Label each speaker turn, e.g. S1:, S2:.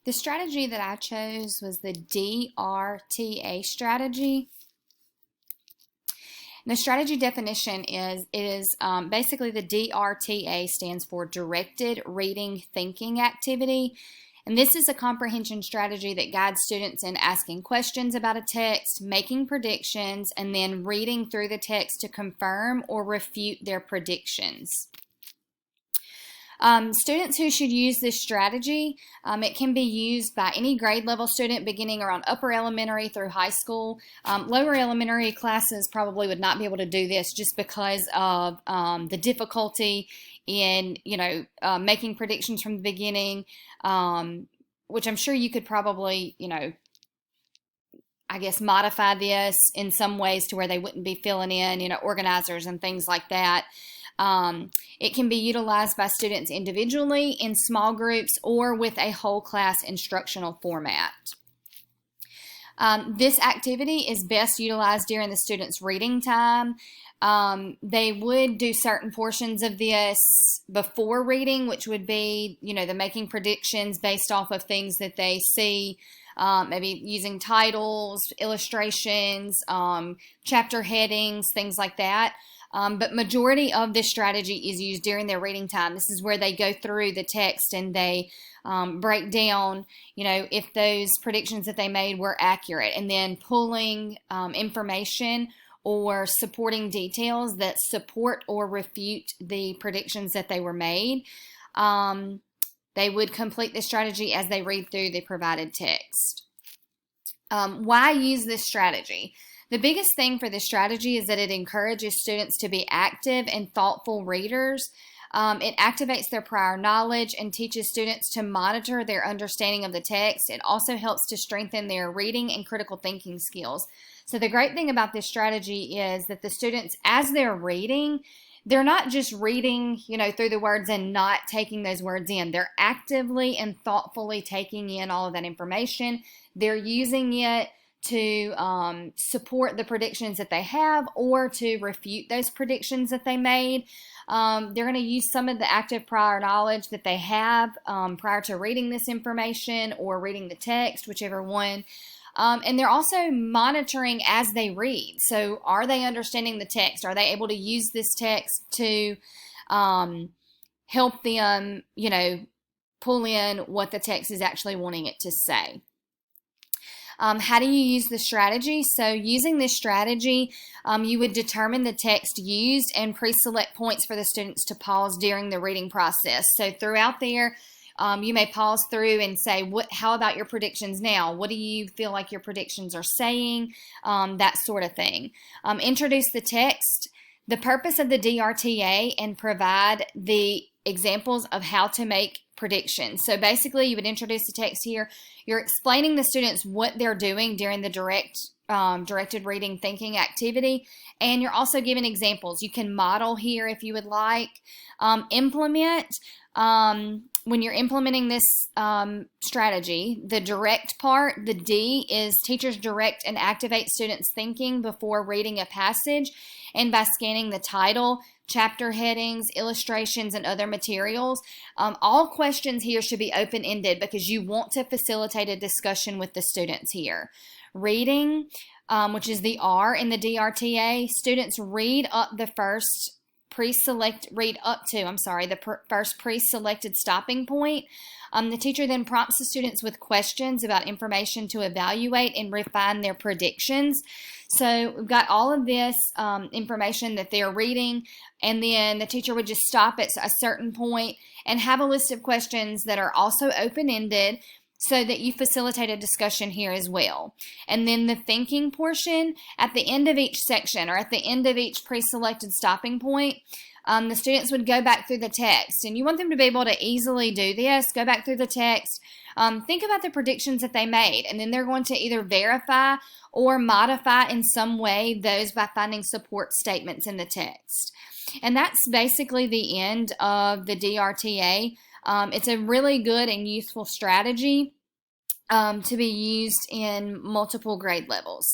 S1: The strategy that I chose was the DRTA strategy. The strategy definition is basically the DRTA stands for Directed Reading Thinking Activity. And this is a comprehension strategy that guides students in asking questions about a text, making predictions, and then reading through the text to confirm or refute their predictions. Students who should use this strategy, it can be used by any grade level student beginning around upper elementary through high school. Lower elementary classes probably would not be able to do this just because of the difficulty in, making predictions from the beginning, which I'm sure you could probably, I guess modify this in some ways to where they wouldn't be filling in, organizers and things like that. It can be utilized by students individually, in small groups, or with a whole class instructional format. This activity is best utilized during the student's reading time. They would do certain portions of this before reading, which would be, the making predictions based off of things that they see, maybe using titles, illustrations, chapter headings, things like that. But majority of this strategy is used during their reading time. This is where they go through the text and they break down, if those predictions that they made were accurate, and then pulling information or supporting details that support or refute the predictions that they were made. They would complete this strategy as they read through the provided text. Why use this strategy? The biggest thing for this strategy is that it encourages students to be active and thoughtful readers. It activates their prior knowledge and teaches students to monitor their understanding of the text. It also helps to strengthen their reading and critical thinking skills. So the great thing about this strategy is that the students, as they're reading, they're not just reading, through the words and not taking those words in. They're actively and thoughtfully taking in all of that information. They're using it to support the predictions that they have or to refute those predictions that they made. They're going to use some of the active prior knowledge that they have prior to reading this information or reading the text, whichever one. And they're also monitoring as they read. So are they understanding the text? Are they able to use this text to help them, pull in what the text is actually wanting it to say? How do you use the strategy? So using this strategy, you would determine the text used and pre-select points for the students to pause during the reading process. So throughout there, you may pause through and say, how about your predictions now? What do you feel like your predictions are saying? That sort of thing. Introduce the text, the purpose of the DRTA, and provide the examples of how to make predictions. So basically, you would introduce the text here. You're explaining the students what they're doing during the directed reading thinking activity, and you're also giving examples. You can model here if you would like. Implement. When you're implementing this strategy, the direct part, the D, is teachers direct and activate students' thinking before reading a passage and by scanning the title, chapter headings, illustrations, and other materials. All questions here should be open-ended because you want to facilitate a discussion with the students here. Reading, which is the R in the DRTA, students read up the first first pre-selected stopping point. The teacher then prompts the students with questions about information to evaluate and refine their predictions. So we've got all of this information that they're reading, and then the teacher would just stop at a certain point and have a list of questions that are also open-ended, so that you facilitate a discussion here as well. And then the thinking portion, at the end of each section or at the end of each pre-selected stopping point, the students would go back through the text. And you want them to be able to easily do this, go back through the text, think about the predictions that they made, and then they're going to either verify or modify in some way those by finding support statements in the text. And that's basically the end of the DRTA. It's a really good and useful strategy to be used in multiple grade levels.